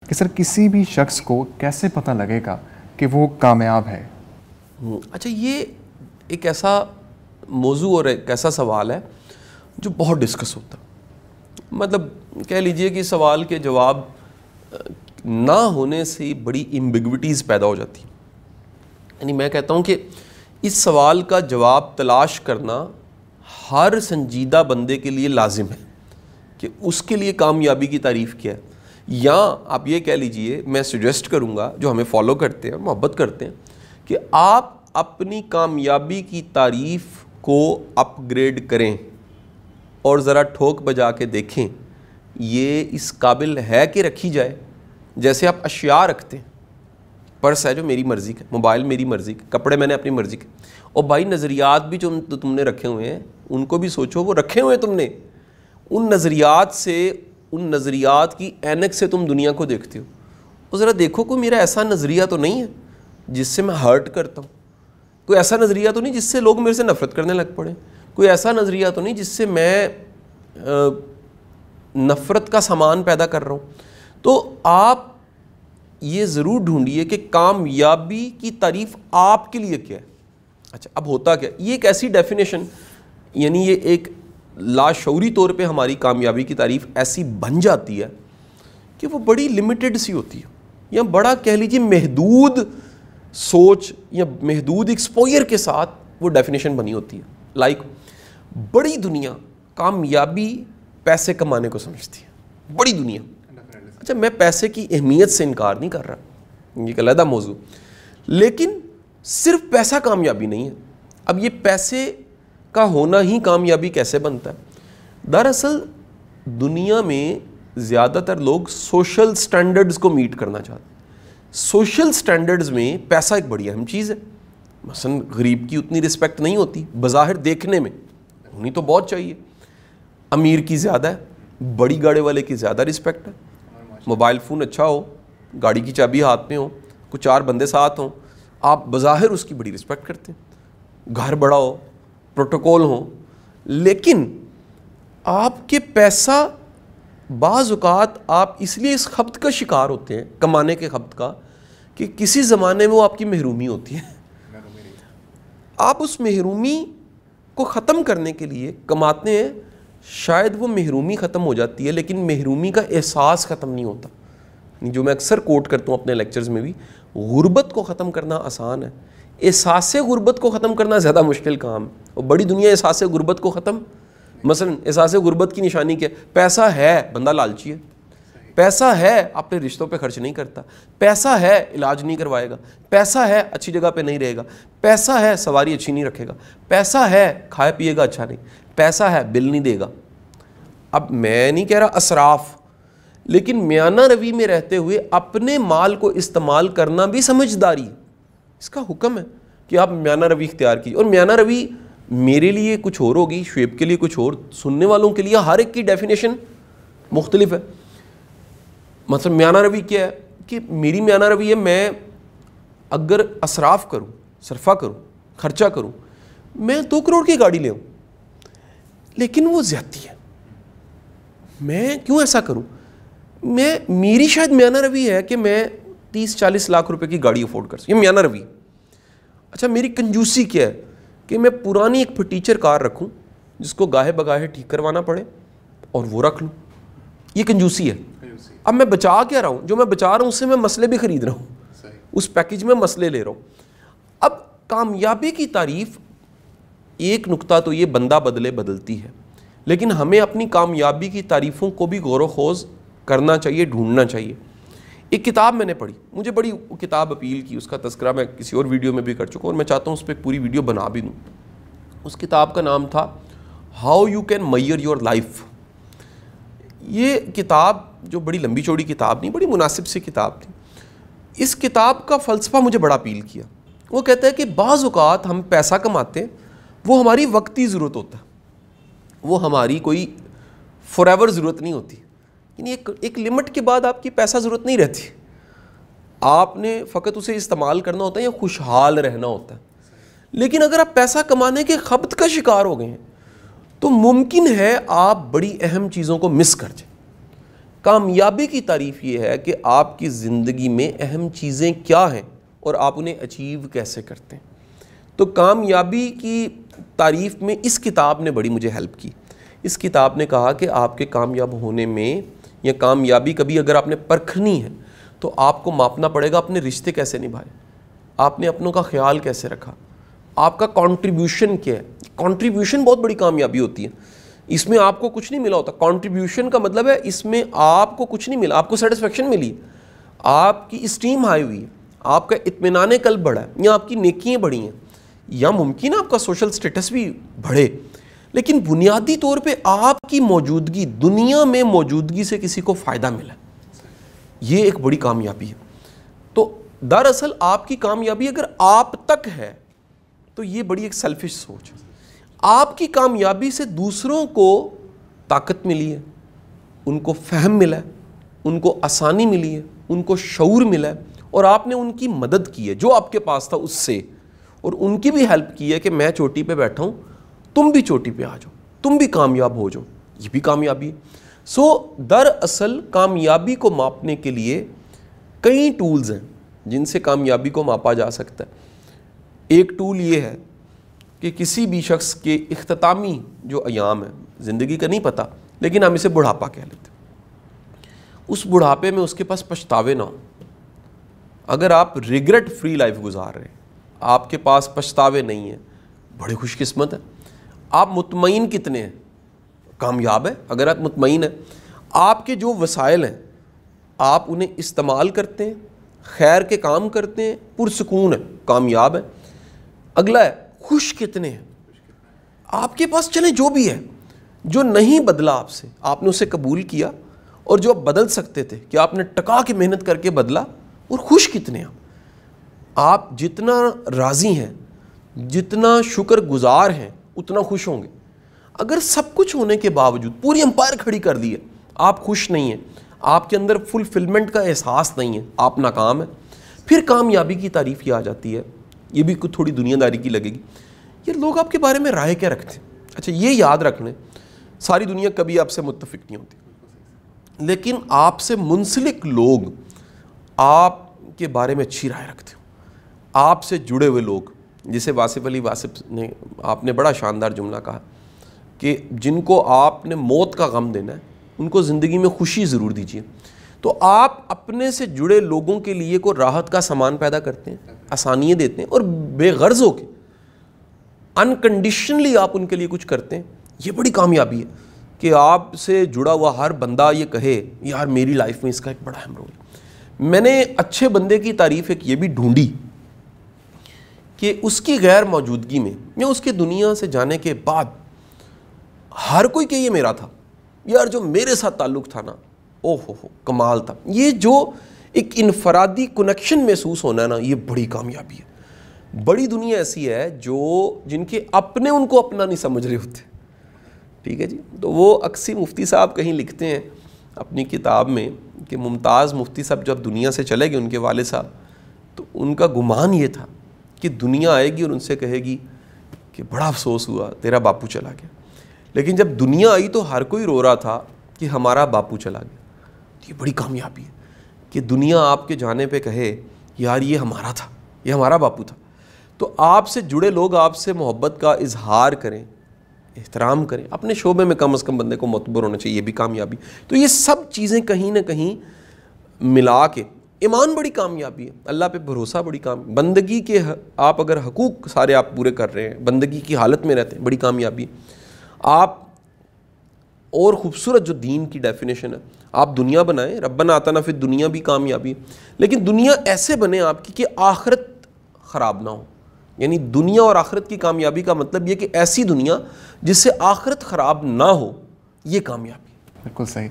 کہ سر کسی بھی شخص کو کیسے پتہ لگے گا کہ وہ کامیاب ہے؟ اچھا، یہ ایک ایسا موضوع اور ایک ایسا سوال ہے جو بہت ڈسکس ہوتا ہے. مطلب کہہ لیجئے کہ سوال کے جواب نہ ہونے سے بڑی ایمبیگوٹیز پیدا ہو جاتی ہیں. یعنی میں کہتا ہوں کہ اس سوال کا جواب تلاش کرنا ہر سنجیدہ بندے کے لیے لازم ہے کہ اس کے لیے کامیابی کی تعریف کیا ہے. یا آپ یہ کہہ لیجئے، میں سجیسٹ کروں گا جو ہمیں فالو کرتے ہیں، محبت کرتے ہیں، کہ آپ اپنی کامیابی کی تعریف کو اپ گریڈ کریں اور ذرا ٹھوک بجا کے دیکھیں یہ اس قابل ہے کہ رکھی جائے. جیسے آپ اشیاء رکھتے ہیں، پرس ہے جو میری مرضی کا، موبائل میری مرضی کا، کپڑے میں نے اپنی مرضی کے. اور بھائی نظریات بھی جو تم نے رکھے ہوئے ہیں ان کو بھی سوچو، وہ رکھے ہوئے تم نے، ان نظریات سے، ان نظریات کی اینک سے تم دنیا کو دیکھتے ہو. اور ذرا دیکھو کوئی میرا ایسا نظریہ تو نہیں ہے جس سے میں ہرٹ کرتا ہوں، کوئی ایسا نظریہ تو نہیں جس سے لوگ میرے سے نفرت کرنے لگ پڑے، کوئی ایسا نظریہ تو نہیں جس سے میں نفرت کا سامان پیدا کر رہا ہوں. تو آپ یہ ضرور ڈھونڈیے کہ کامیابی کی تعریف آپ کے لیے کیا ہے. اچھا، اب ہوتا کیا، یہ ایک ایسی ڈیفینیشن، یعنی یہ ایک لاشعوری طور پہ ہماری کامیابی کی تعریف ایسی بن جاتی ہے کہ وہ بڑی لمیٹڈ سی ہوتی ہے، یا بڑا کہہ لیجیے محدود سوچ یا محدود ایکسپوئر کے ساتھ وہ ڈیفینیشن بنی ہوتی ہے. لائک بڑی دنیا کامیابی پیسے کمانے کو سمجھتی ہے، بڑی دنیا. اچھا، میں پیسے کی اہمیت سے انکار نہیں کر رہا، یہ ایک علیحدہ موضوع، لیکن صرف پیسہ کامیابی نہیں ہے. اب یہ پیسے کا ہونا ہی کامیابی کیسے بنتا ہے؟ دراصل دنیا میں زیادہ تر لوگ سوشل سٹینڈرڈز کو میٹ کرنا چاہتے ہیں. سوشل سٹینڈرڈز میں پیسہ ایک بڑی اہم چیز ہے. مثلا غریب کی اتنی رسپیکٹ نہیں ہوتی بظاہر دیکھنے میں، ہونی تو بہت چاہیے. امیر کی زیادہ ہے، بڑی گاڑی والے کی زیادہ رسپیکٹ ہے. موبائل فون اچھا ہو، گاڑی کی چابی ہاتھ میں ہو، کچھ چار بندے ساتھ ہوں، آپ بظاہر اس کی بڑی رسپیکٹ کرتے ہیں. گھر بڑا ہو، پروٹوکول ہوں، لیکن آپ کے پیسہ بعض اوقات آپ اس لیے اس خبط کا شکار ہوتے ہیں، کمانے کے خبط کا، کہ کسی زمانے میں وہ آپ کی محرومی ہوتی ہے. آپ اس محرومی کو ختم کرنے کے لیے کماتے ہیں، شاید وہ محرومی ختم ہو جاتی ہے لیکن محرومی کا احساس ختم نہیں ہوتا. جو میں اکثر کوٹ کرتا ہوں اپنے لیکچرز میں بھی، غربت کو ختم کرنا آسان ہے، احساس غربت کو ختم کرنا زیادہ مشکل کام ہے. اور بڑی دنیا احساس غربت کو ختم، مثلا احساس غربت کی نشانی کیا ہے؟ پیسہ ہے، بندہ لالچی ہے. پیسہ ہے، اپنے رشتوں پہ خرچ نہیں کرتا. پیسہ ہے، علاج نہیں کروائے گا. پیسہ ہے، اچھی جگہ پہ نہیں رہے گا. پیسہ ہے، سواری اچھی نہیں رکھے گا. پیسہ ہے، کھائے پیے گا اچھا نہیں. پیسہ ہے، بل نہیں دے گا. اب میں نہیں کہہ رہا اسراف، لیکن میانہ روی میں رہتے ہوئے اپنے مال کو استعمال کرنا بھی سمجھداری ہے. اس کا حکم ہے کہ آپ میانہ روی اختیار کیجیے. اور میانہ روی میرے لیے کچھ اور ہوگی، شعیب کے لیے کچھ اور، سننے والوں کے لیے ہر ایک کی ڈیفینیشن مختلف ہے. مثلا میانہ روی کیا ہے کہ میری میانہ روی ہے، میں اگر اسراف کروں، صرفہ کروں، خرچہ کروں، میں 2 کروڑ کی گاڑی لے آؤں، لیکن وہ زیادتی ہے. میں کیوں ایسا کروں؟ میری شاید میانہ روی ہے کہ میں 30-40 لاکھ روپے کی گاڑی افورڈ کر سکوں، یہ میانہ روی. اچھا، میری کنجوسی کیا ہے کہ میں پرانی ایک فٹیچر کار رکھوں جس کو گاہے بگاہے ٹھیک کروانا پڑے اور وہ رکھ لوں. یہ کنجوسی ہے. اب میں بچا کیا رہا ہوں؟ جو میں بچا رہا ہوں اس سے میں مسئلے بھی خرید رہا ہوں، اس پیکیج میں مسئلے لے رہا ہوں. اب کامیابی کی تعریف، ایک نقطہ تو یہ بندہ بدلے بدلتی ہے، لیکن ہمیں اپنی کامیابی کی تعریفوں کو بھی غور و خوض کرنا چاہیے، ڈھونڈنا چاہیے. ایک کتاب میں نے پڑھی، مجھے بڑی کتاب اپیل کی، اس کا تذکرہ میں کسی اور ویڈیو میں بھی کر چکا ہوں اور میں چاہتا ہوں اس پہ ایک پوری ویڈیو بنا بھی دوں. اس کتاب کا نام تھا how you can measure your life. یہ کتاب جو بڑی لمبی چوڑی کتاب نہیں، بڑی مناسب سی کتاب تھی. اس کتاب کا فلسفہ مجھے بڑا اپیل کیا. وہ کہتا ہے کہ بعض اوقات ہم پیسہ کماتے ہیں، وہ ہماری وقتی ضرورت ہوتا ہے، وہ ہماری کوئی فار ایور ضرورت نہیں ہوتی. یعنی ایک لمٹ کے بعد آپ کی پیسہ ضرورت نہیں رہتی، آپ نے فقط اسے استعمال کرنا ہوتا ہے یا خوشحال رہنا ہوتا ہے. لیکن اگر آپ پیسہ کمانے کے خبط کا شکار ہو گئے ہیں تو ممکن ہے آپ بڑی اہم چیزوں کو مس کر جائیں. کامیابی کی تعریف یہ ہے کہ آپ کی زندگی میں اہم چیزیں کیا ہیں اور آپ انہیں اچیو کیسے کرتے ہیں. تو کامیابی کی تعریف میں اس کتاب نے بڑی مجھے ہیلپ کی. اس کتاب نے کہا کہ آپ کے کامیاب ہونے میں یا کامیابی کبھی اگر آپ نے پرکھنی ہے تو آپ کو ماپنا پڑے گا اپنے رشتے کیسے نبھائے, آپ نے اپنوں کا خیال کیسے رکھا, آپ کا کنٹریبیوشن کیا ہے. کنٹریبیوشن بہت بڑی کامیابی ہوتی ہے. اس میں آپ کو کچھ نہیں ملا ہوتا. کنٹریبیوشن کا مطلب ہے اس میں آپ کو کچھ نہیں ملا, آپ کو سیٹسفیکشن ملی, آپ کی اسٹیم ہائی ہوئی ہے, آپ کا اطمینان قلب بڑھا ہے, یا آپ کی نیکیاں بڑھی ہیں, یا ممکن ہے آپ کا سوشل سٹیٹس بھی بڑھے. لیکن بنیادی طور پہ آپ کی موجودگی, دنیا میں موجودگی سے کسی کو فائدہ ملا, یہ ایک بڑی کامیابی ہے. تو دراصل آپ کی کامیابی اگر آپ تک ہے تو یہ بڑی ایک سیلفش سوچ ہے. آپ کی کامیابی سے دوسروں کو طاقت ملی ہے, ان کو فہم ملا ہے, ان کو آسانی ملی ہے, ان کو شعور ملا ہے, اور آپ نے ان کی مدد کی ہے جو آپ کے پاس تھا اس سے, اور ان کی بھی ہیلپ کی ہے کہ میں چوٹی پہ بیٹھا ہوں, تم بھی چوٹی پہ آ جاؤ, تم بھی کامیاب ہو جاؤ, یہ بھی کامیابی ہے. دراصل کامیابی کو ماپنے کے لیے کئی ٹولز ہیں جن سے کامیابی کو ماپا جا سکتا ہے. ایک ٹول یہ ہے کہ کسی بھی شخص کے اختتامی جو ایام ہیں, زندگی کا نہیں پتہ لیکن ہم اسے بڑھاپا کہہ لیتے ہیں, اس بڑھاپے میں اس کے پاس پچھتاوے نہ ہوں. اگر آپ ریگریٹ فری لائف گزار رہے ہیں, آپ کے پاس پچھتاوے نہیں ہیں, بڑے خوش قسمت ہیں. آپ مطمئن کتنے ہیں, کامیاب ہے. اگر آپ مطمئن ہیں, آپ کے جو وسائل ہیں آپ انہیں استعمال کرتے ہیں, خیر کے کام کرتے ہیں, پرسکون ہیں, کامیاب ہیں. اگلا ہے خوش کتنے ہیں, آپ کے پاس چلیں جو بھی ہے, جو نہیں بدلا آپ سے آپ نے اسے قبول کیا, اور جو آپ بدل سکتے تھے کہ آپ نے ٹکا کے محنت کر کے بدلا, اور خوش کتنے ہیں. آپ جتنا راضی ہیں, جتنا شکر گزار ہیں, اتنا خوش ہوں گے. اگر سب کچھ ہونے کے باوجود پوری امپائر کھڑی کر دی ہے, آپ خوش نہیں ہیں, آپ کے اندر فلفلمنٹ کا احساس نہیں ہے, آپ ناکام ہیں. پھر کامیابی کی تعریف یہ آ جاتی ہے, یہ بھی کچھ تھوڑی دنیا داری کی لگے گی, یہ لوگ آپ کے بارے میں رائے کیا رکھتے ہیں. اچھا یہ یاد رکھ لیں, ساری دنیا کبھی آپ سے متفق نہیں ہوتی, لیکن آپ سے منسلک لوگ آپ کے بارے میں اچھی رائے رکھتے ہیں. آپ سے جڑے ہوئے لوگ, جسے واصف علی واصف نے, آپ نے بڑا شاندار جملہ کہا کہ جن کو آپ نے موت کا غم دینا ہے ان کو زندگی میں خوشی ضرور دیجیے. تو آپ اپنے سے جڑے لوگوں کے لیے کوئی راحت کا سامان پیدا کرتے ہیں, آسانیاں دیتے ہیں, اور بے غرض ہو کے انکنڈیشنلی آپ ان کے لیے کچھ کرتے ہیں. یہ بڑی کامیابی ہے کہ آپ سے جڑا ہوا ہر بندہ یہ کہے یار میری لائف میں اس کا ایک بڑا اہم رول ہے. میں نے اچھے بندے کی تعریف ایک یہ بھی ڈھونڈی کہ اس کی غیر موجودگی میں یا اس کے دنیا سے جانے کے بعد ہر کوئی کہ یہ میرا تھا, یار جو میرے ساتھ تعلق تھا نا, اوہ ہو کمال تھا. یہ جو ایک انفرادی کنیکشن محسوس ہونا ہے نا, یہ بڑی کامیابی ہے. بڑی دنیا ایسی ہے جن کے اپنے ان کو اپنا نہیں سمجھ رہے ہوتے. ٹھیک ہے جی. تو وہ اکسی مفتی صاحب کہیں لکھتے ہیں اپنی کتاب میں کہ ممتاز مفتی صاحب جب دنیا سے چلے گئے, ان کے والد صاحب, تو ان کا گمان یہ تھا کہ دنیا آئے گی اور ان سے کہے گی کہ بڑا افسوس ہوا تیرا باپو چلا گیا. لیکن جب دنیا آئی تو ہر کوئی رو رہا تھا کہ ہمارا باپو چلا گیا. یہ بڑی کامیابی ہے کہ دنیا آپ کے جانے پہ کہے یار یہ ہمارا تھا, یہ ہمارا باپو تھا. تو آپ سے جڑے لوگ آپ سے محبت کا اظہار کریں, احترام کریں, اپنے شعبے میں کم از کم بندے کو معتبر ہونا چاہیے, یہ بھی کامیابی. تو یہ سب چیزیں کہیں نہ کہیں ملا کے ایمان بڑی کامیابی ہے, اللہ پہ بھروسہ بڑی بندگی کے آپ اگر حقوق سارے آپ پورے کر رہے ہیں, بندگی کی حالت میں رہتے ہیں, بڑی کامیابی ہے. آپ اور خوبصورت جو دین کی ڈیفینیشن ہے, آپ دنیا بنائیں, ربنا آتنا فی الدنیا بھی کامیابی ہے, لیکن دنیا ایسے بنے آپ کی کہ آخرت خراب نہ ہو. یعنی دنیا اور آخرت کی کامیابی کا مطلب یہ کہ ایسی دنیا جس سے آخرت خراب نہ ہو, یہ کامیابی. بالکل صحیح.